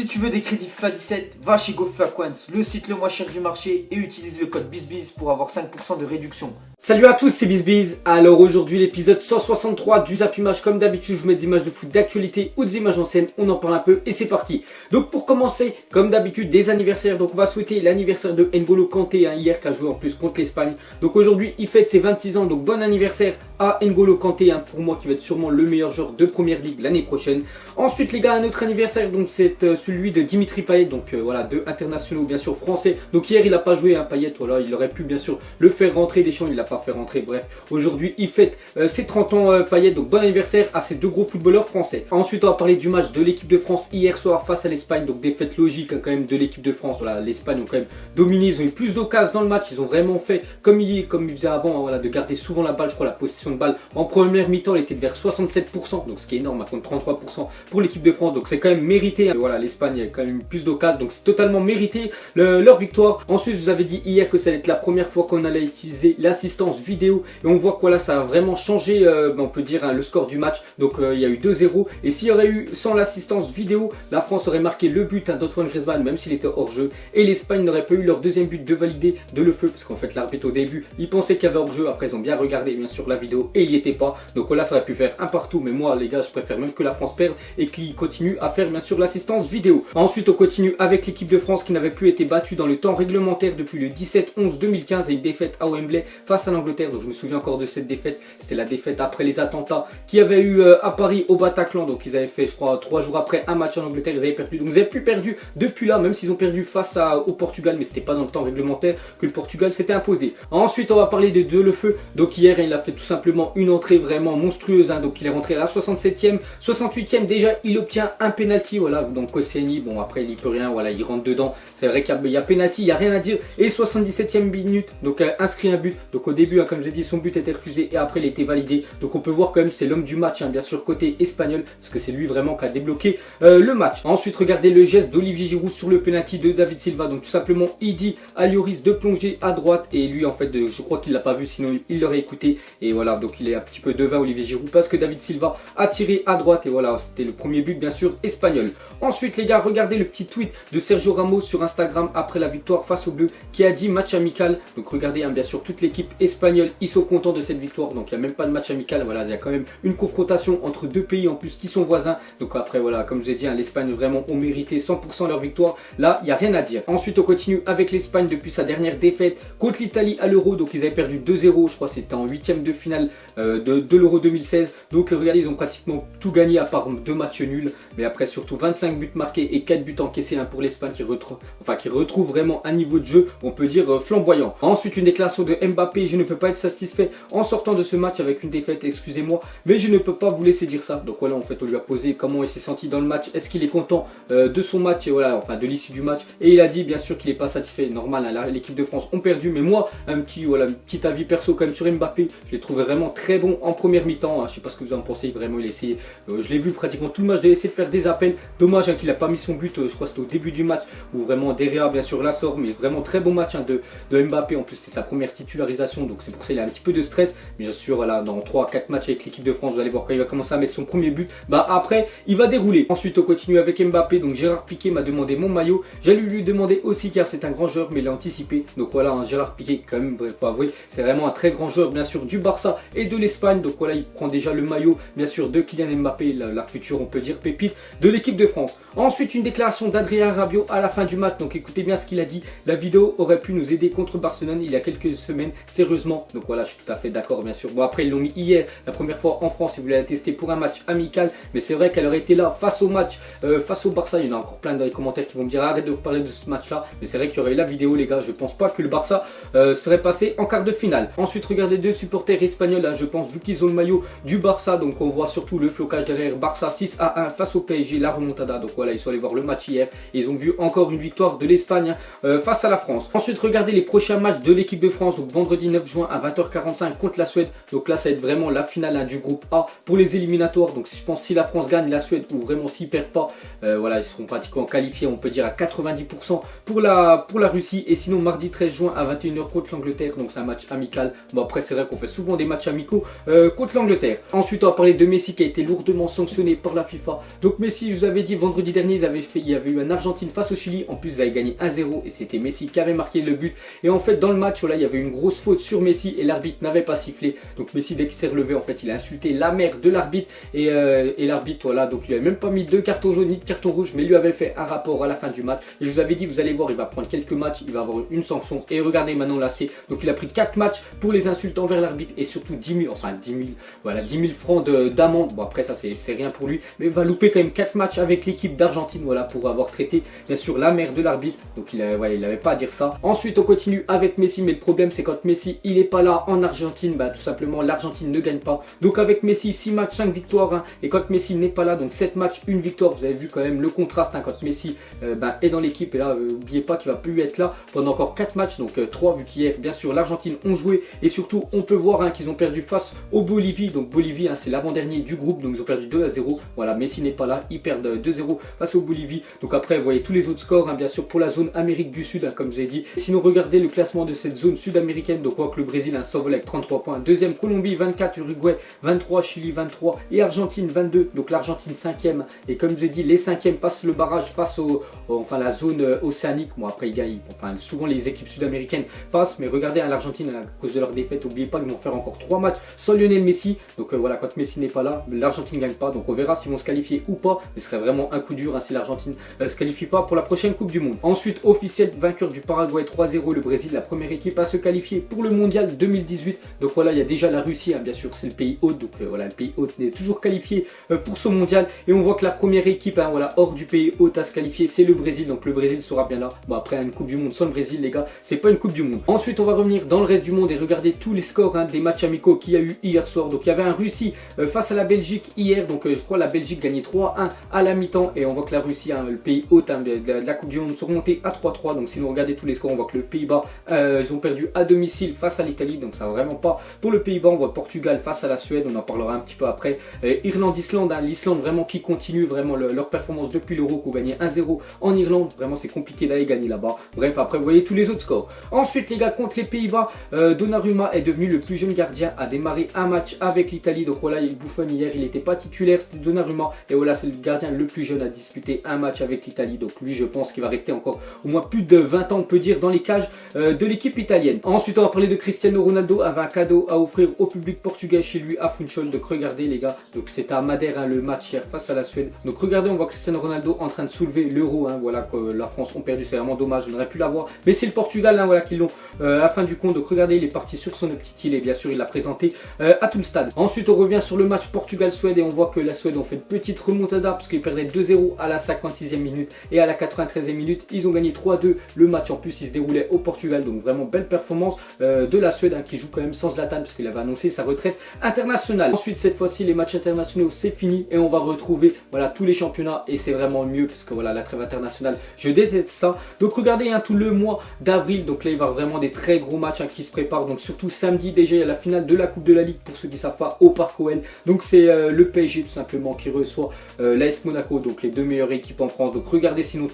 Si tu veux des crédits FIFA 17, va chez GoFaQuance, le site le moins cher du marché et utilise le code BizBiz pour avoir 5% de réduction. Salut à tous, c'est BizBiz. Alors aujourd'hui l'épisode 163 du Zap Image. Comme d'habitude je vous mets des images de foot d'actualité ou des images anciennes, on en parle un peu et c'est parti. Donc pour commencer, comme d'habitude des anniversaires, donc on va souhaiter l'anniversaire de N'Golo Kanté hier qui a joué en plus contre l'Espagne. Donc aujourd'hui il fête ses 26 ans, donc bon anniversaire à N'Golo Kanté, pour moi qui va être sûrement le meilleur joueur de Première Ligue l'année prochaine. Ensuite les gars, un autre anniversaire, donc c'est celui de Dimitri Payet, donc voilà, deux internationaux bien sûr français. Donc hier il n'a pas joué, Payet, voilà, il aurait pu bien sûr le faire rentrer, Deschamps il l'a pas fait rentrer, bref. Aujourd'hui il fête ses 30 ans Payet, donc bon anniversaire à ces deux gros footballeurs français. Ensuite on va parler du match de l'équipe de France hier soir face à l'Espagne, donc défaite logique quand même de l'équipe de France. Voilà, l'Espagne ont quand même dominé, ils ont eu plus d'occasions dans le match, ils ont vraiment fait comme ils faisaient avant, voilà, de garder souvent la balle. Je crois la possession de balle en première mi-temps elle était vers 67%, donc ce qui est énorme, contre 33% pour l'équipe de France, donc c'est quand même mérité. Voilà, l'Espagne a quand même plus d'occasions, donc c'est totalement mérité leur victoire. Ensuite je vous avais dit hier que ça allait être la première fois qu'on allait utiliser l'assistance vidéo et on voit que voilà, ça a vraiment changé, on peut dire, le score du match. Donc il y a eu 2-0 et s'il y aurait eu sans l'assistance vidéo, la France aurait marqué le but d'Antoine Griezmann même s'il était hors jeu, et l'Espagne n'aurait pas eu leur deuxième but de valider de le feu, parce qu'en fait l'arbitre au début il pensait qu'il y avait hors jeu, après ils ont bien regardé bien sûr la vidéo et il n'y était pas. Donc voilà, ça aurait pu faire un partout, mais moi les gars je préfère même que la France perde et qu'il continue à faire bien sûr l'assistance vidéo. Ensuite on continue avec l'équipe de France qui n'avait plus été battue dans le temps réglementaire depuis le 17-11-2015 et une défaite à Wembley face à l'Angleterre. Donc je me souviens encore de cette défaite, c'était la défaite après les attentats qu'il y avait eu à Paris au Bataclan. Donc ils avaient fait, je crois, 3 jours après un match en Angleterre, ils avaient perdu. Donc ils n'avaient plus perdu depuis là, même s'ils ont perdu face au Portugal, mais c'était pas dans le temps réglementaire que le Portugal s'était imposé. Ensuite on va parler de Delefeu. Donc hier il a fait tout simplement une entrée vraiment monstrueuse, donc il est rentré à la 67e, 68e déjà il obtient un penalty, voilà, donc Koscielny, bon après il n'y peut rien, voilà, il rentre dedans, c'est vrai qu'il y a penalty, il n'y a rien à dire. Et 77e minute, donc inscrit un but, donc au début comme je l'ai dit son but était refusé et après il était validé, donc on peut voir quand même c'est l'homme du match, bien sûr côté espagnol, parce que c'est lui vraiment qui a débloqué le match. Ensuite regardez le geste d'Olivier Giroud sur le penalty de David Silva, donc tout simplement il dit à Lloris de plonger à droite et lui en fait je crois qu'il l'a pas vu, sinon il l'aurait écouté, et voilà, donc il est un petit peu devin Olivier Giroud parce que David Silva a tiré à droite et voilà, c'était le premier but bien sûr espagnol. Ensuite les gars, regardez le petit tweet de Sergio Ramos sur Instagram après la victoire face aux Bleus qui a dit match amical. Donc regardez, bien sûr toute l'équipe espagnole ils sont contents de cette victoire, donc il n'y a même pas de match amical, voilà, il y a quand même une confrontation entre deux pays en plus qui sont voisins. Donc après voilà, comme je vous ai dit, l'Espagne vraiment ont mérité 100% leur victoire, là il n'y a rien à dire. Ensuite on continue avec l'Espagne depuis sa dernière défaite contre l'Italie à l'Euro, donc ils avaient perdu 2-0, je crois c'était en 8e de finale de l'Euro 2016. Donc regardez, ils ont pratiquement tout gagné à part 2 matchs nuls, mais après surtout 25 buts marqués et 4 buts encaissés pour l'Espagne qui retrouve vraiment un niveau de jeu, on peut dire, flamboyant. Ensuite une déclaration de Mbappé: je ne peux pas être satisfait en sortant de ce match avec une défaite, excusez-moi, mais je ne peux pas vous laisser dire ça. Donc voilà, en fait on lui a posé comment il s'est senti dans le match, est-ce qu'il est content de son match, et voilà, enfin de l'issue du match, et il a dit bien sûr qu'il n'est pas satisfait. Normal, l'équipe de France ont perdu, mais moi un petit avis perso quand même sur Mbappé, je l'ai trouvé vraiment très bon en première mi-temps, je sais pas ce que vous en pensez, vraiment il a essayé, je l'ai vu pratiquement tout le match, il a essayé de faire des appels, dommage qu'il n'a pas mis son but, je crois que c'était au début du match où vraiment derrière bien sûr la sort, mais vraiment très bon match de Mbappé. En plus c'était sa première titularisation, donc c'est pour ça qu'il a un petit peu de stress, mais bien sûr voilà, dans 3-4 matchs avec l'équipe de France, vous allez voir quand il va commencer à mettre son premier but, après il va dérouler. Ensuite on continue avec Mbappé, donc Gérard Piqué m'a demandé mon maillot, j'allais lui demander aussi car c'est un grand joueur, mais il a anticipé. Donc voilà, Gérard Piqué quand même, faut avouer, c'est vraiment un très grand joueur bien sûr du Barça et de l'Espagne. Donc voilà, il prend déjà le maillot bien sûr de Kylian Mbappé, la future, on peut dire, pépite de l'équipe de France. Ensuite une déclaration d'Adrien Rabiot à la fin du match, donc écoutez bien ce qu'il a dit: la vidéo aurait pu nous aider contre Barcelone il y a quelques semaines, sérieusement. Donc voilà, je suis tout à fait d'accord bien sûr. Bon après ils l'ont mis hier la première fois en France, ils voulaient la tester pour un match amical, mais c'est vrai qu'elle aurait été là face au match, face au Barça. Il y en a encore plein dans les commentaires qui vont me dire arrête de parler de ce match là, mais c'est vrai qu'il y aurait eu la vidéo les gars, je pense pas que le Barça serait passé en quart de finale. Ensuite regardez deux supporters espagnols, je pense, vu qu'ils ont le maillot du Barça, donc on voit surtout le flocage derrière. Barça 6-1 face au PSG, la remontada. Donc voilà, ils sont allés voir le match hier et ils ont vu encore une victoire de l'Espagne face à la France. Ensuite regardez les prochains matchs de l'équipe de France, donc vendredi 9 9 juin à 20h45 contre la Suède. Donc là, ça va être vraiment la finale hein, du groupe A pour les éliminatoires. Donc je pense si la France gagne la Suède ou vraiment s'ils perdent pas, voilà, ils seront pratiquement qualifiés, on peut dire à 90% pour la Russie. Et sinon, mardi 13 juin à 21h contre l'Angleterre. Donc c'est un match amical. Bon, après, c'est vrai qu'on fait souvent des matchs amicaux contre l'Angleterre. Ensuite, on va parler de Messi qui a été lourdement sanctionné par la FIFA. Donc Messi, je vous avais dit vendredi dernier, il y avait eu un Argentine face au Chili. En plus, ils avaient gagné 1-0 et c'était Messi qui avait marqué le but. Et en fait, dans le match, voilà, il y avait une grosse faute sur Messi et l'arbitre n'avait pas sifflé. Donc Messi, dès qu'il s'est relevé, en fait, il a insulté la mère de l'arbitre et l'arbitre, voilà, donc il n'avait même pas mis de carton jaune ni de carton rouge, mais il lui avait fait un rapport à la fin du match. Et je vous avais dit, vous allez voir, il va prendre quelques matchs, il va avoir une sanction. Et regardez maintenant là, donc il a pris 4 matchs pour les insultes envers l'arbitre et surtout 10 000, enfin 10 000, voilà, 10 000 francs d'amende. Bon, après, ça, c'est rien pour lui, mais il va louper quand même 4 matchs avec l'équipe d'Argentine, voilà, pour avoir traité, bien sûr, la mère de l'arbitre. Donc il n'avait pas à dire ça. Ensuite, on continue avec Messi, mais le problème, c'est quand Messi, il n'est pas là en Argentine, bah, tout simplement, l'Argentine ne gagne pas. Donc avec Messi, 6 matchs, 5 victoires, hein, et quand Messi n'est pas là, donc 7 matchs, 1 victoire, vous avez vu quand même le contraste, hein, quand Messi est dans l'équipe, et là, n'oubliez pas qu'il va plus être là pendant encore 4 matchs, donc 3 vu qu'hier, bien sûr, l'Argentine ont joué, et surtout, on peut voir hein, qu'ils ont perdu face au Bolivie. Donc Bolivie, hein, c'est l'avant-dernier du groupe, donc ils ont perdu 2-0. Voilà, Messi n'est pas là, ils perdent 2-0 face au Bolivie. Donc après, vous voyez tous les autres scores, hein, bien sûr, pour la zone Amérique du Sud, hein, comme je vous ai dit. Sinon, regardez le classement de cette zone sud-américaine. Donc on voit que le Brésil s'envole avec 33 points. Deuxième, Colombie 24, Uruguay 23, Chili 23 et Argentine 22. Donc l'Argentine 5e. Et comme je vous ai dit, les 5e passent le barrage face enfin la zone océanique. Bon, après, ils gagnent. Enfin, souvent les équipes sud-américaines passent. Mais regardez à l'Argentine, à cause de leur défaite, n'oubliez pas qu'ils vont faire encore 3 matchs sans Lionel Messi. Donc voilà, quand Messi n'est pas là, l'Argentine ne gagne pas. Donc on verra s'ils vont se qualifier ou pas. Mais ce serait vraiment un coup dur hein, si l'Argentine ne se qualifie pas pour la prochaine Coupe du Monde. Ensuite, officiel vainqueur du Paraguay 3-0, le Brésil, la première équipe à se qualifier pour le Mondial 2018. Donc voilà, il y a déjà la Russie, hein, bien sûr, c'est le pays hôte. Donc voilà, le pays hôte est toujours qualifié pour ce mondial. Et on voit que la première équipe, hein, voilà, hors du pays hôte à se qualifier, c'est le Brésil. Donc le Brésil sera bien là. Bon, après, une Coupe du Monde sans le Brésil, les gars, c'est pas une Coupe du Monde. Ensuite, on va revenir dans le reste du monde et regarder tous les scores hein, des matchs amicaux qu'il y a eu hier soir. Donc il y avait un Russie face à la Belgique hier. Donc je crois la Belgique gagnait 3-1 à la mi-temps. Et on voit que la Russie, hein, le pays hôte hein, de la Coupe du Monde, sont remontés à 3-3. Donc si nous regardez tous les scores, on voit que le Pays-Bas, ils ont perdu à domicile face à l'Italie. Donc ça va vraiment pas pour le Pays-Bas. On voit Portugal face à la Suède. On en parlera un petit peu après. Irlande-Islande, hein, l'Islande vraiment qui continue vraiment leur performance depuis l'Euro, qui ont gagné 1-0 en Irlande. Vraiment c'est compliqué d'aller gagner là-bas. Bref, après vous voyez tous les autres scores. Ensuite les gars, contre les Pays-Bas, Donnarumma est devenu le plus jeune gardien à démarrer un match avec l'Italie. Donc voilà, Buffon hier, il n'était pas titulaire, c'était Donnarumma. Et voilà, c'est le gardien le plus jeune à disputer un match avec l'Italie. Donc lui, je pense qu'il va rester encore au moins plus de 20 ans, on peut dire, dans les cages de l'équipe italienne. Ensuite, on va parler de Cristiano Ronaldo, avait un cadeau à offrir au public portugais chez lui à Funchal. Donc regardez les gars, donc c'était à Madère hein, le match hier face à la Suède. Donc regardez, on voit Cristiano Ronaldo en train de soulever l'euro. Hein, voilà que la France ont perdu, c'est vraiment dommage, on aurait pu l'avoir. Mais c'est le Portugal hein, voilà, qui l'ont à la fin du compte. Donc regardez, il est parti sur son petite île et bien sûr il l'a présenté à tout le stade. Ensuite, on revient sur le match Portugal-Suède et on voit que la Suède ont fait une petite remontada parce qu'ils perdaient 2-0 à la 56e minute et à la 93e minute. Ils ont gagné 3-2. Le match en plus, il se déroulait au Portugal. Donc vraiment belle performance de la Suède hein, qui joue quand même sans Zlatan parce qu'il avait annoncé sa retraite internationale. Ensuite, cette fois-ci, les matchs internationaux, c'est fini et on va retrouver voilà, tous les championnats et c'est vraiment mieux parce que voilà, la trêve internationale, je déteste ça. Donc regardez hein, tout le mois d'avril. Donc là, il va y avoir vraiment des très gros matchs hein, qui se préparent. Donc surtout samedi, déjà, il y a la finale de la Coupe de la Ligue pour ceux qui ne savent pas au Parc OL. Donc c'est le PSG tout simplement qui reçoit l'AS Monaco, donc les deux meilleures équipes en France. Donc regardez sinon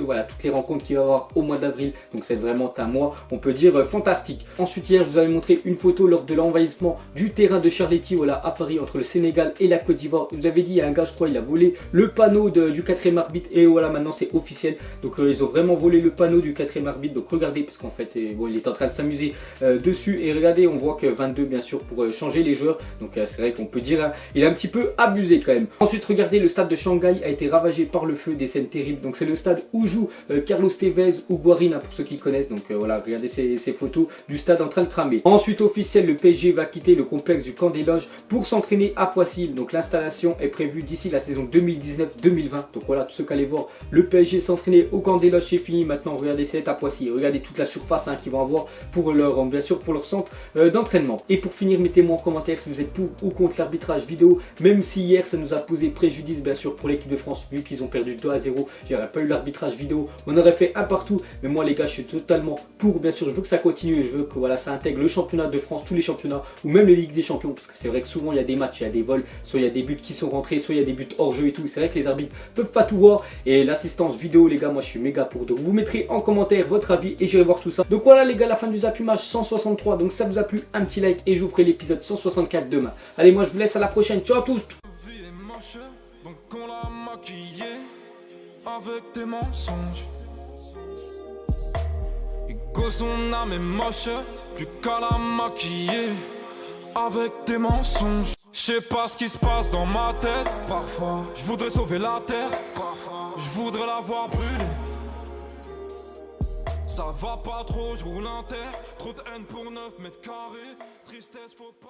voilà, toutes les rencontres qu'il va y avoir au mois d'avril. Donc c'est vraiment un mois, on peut dire, fantastique. Ensuite hier, je vous avais montré une photo lors de l'envahissement du terrain de Charletti, voilà, à Paris, entre le Sénégal et la Côte d'Ivoire. Je vous avais dit, il y a un gars, je crois, il a volé le panneau du 4e arbitre et voilà, maintenant c'est officiel. Donc ils ont vraiment volé le panneau du 4e arbitre. Donc regardez, parce qu'en fait, bon, il est en train de s'amuser dessus. Et regardez, on voit que 22 bien sûr pour changer les joueurs. Donc c'est vrai qu'on peut dire, hein, il a un petit peu abusé quand même. Ensuite regardez, le stade de Shanghai a été ravagé par le feu, des scènes terribles. Donc c'est le stade où joue Carlos Tevez ou Guarin hein, pour ceux qui connaissent. Donc voilà, regardez ces photos du stade en train de cramer. Ensuite officiel, le PSG va quitter le complexe du Camp des Loges pour s'entraîner à Poissy. Donc l'installation est prévue d'ici la saison 2019-2020. Donc voilà, tous ceux qui allaient voir le PSG s'entraîner au Camp des Loges, c'est fini. Maintenant regardez, c'est à Poissy. Regardez toute la surface hein, qu'ils vont avoir pour leur, bien sûr, pour leur centre d'entraînement. Et pour finir, mettez-moi en commentaire si vous êtes pour ou contre l'arbitrage vidéo, même si hier ça nous a posé préjudice bien sûr pour l'équipe de France, vu qu'ils ont perdu 2-0, il n'y aurait pas eu l'arbitrage vidéo, on aurait fait un partout. Mais moi les gars, je suis totalement pour, bien sûr, je veux que ça continue et je veux que voilà, ça intègre le championnat de France, tous les championnats, ou même les Ligues des Champions, parce que c'est vrai que souvent il y a des matchs, il y a des vols, soit il y a des buts qui sont rentrés, soit il y a des buts hors jeu et tout. C'est vrai que les arbitres peuvent pas tout voir, et l'assistance vidéo, les gars, moi je suis méga pour. Donc vous mettrez en commentaire votre avis et j'irai voir tout ça. Donc voilà les gars, la fin du Zapimage 163. Donc ça vous a plu, un petit like et je vous ferai l'épisode 164 demain. Allez, moi je vous laisse, à la prochaine, ciao à tous. Donc on l'a maquillé avec des mensonges. Et que son âme est moche, plus qu'à la maquiller avec des mensonges. Je sais pas ce qui se passe dans ma tête. Parfois, je voudrais sauver la terre. Parfois, je voudrais la voir brûler. Ça va pas trop, je roule un terre. Trop de haine pour 9 mètres carrés. Tristesse, faut pas.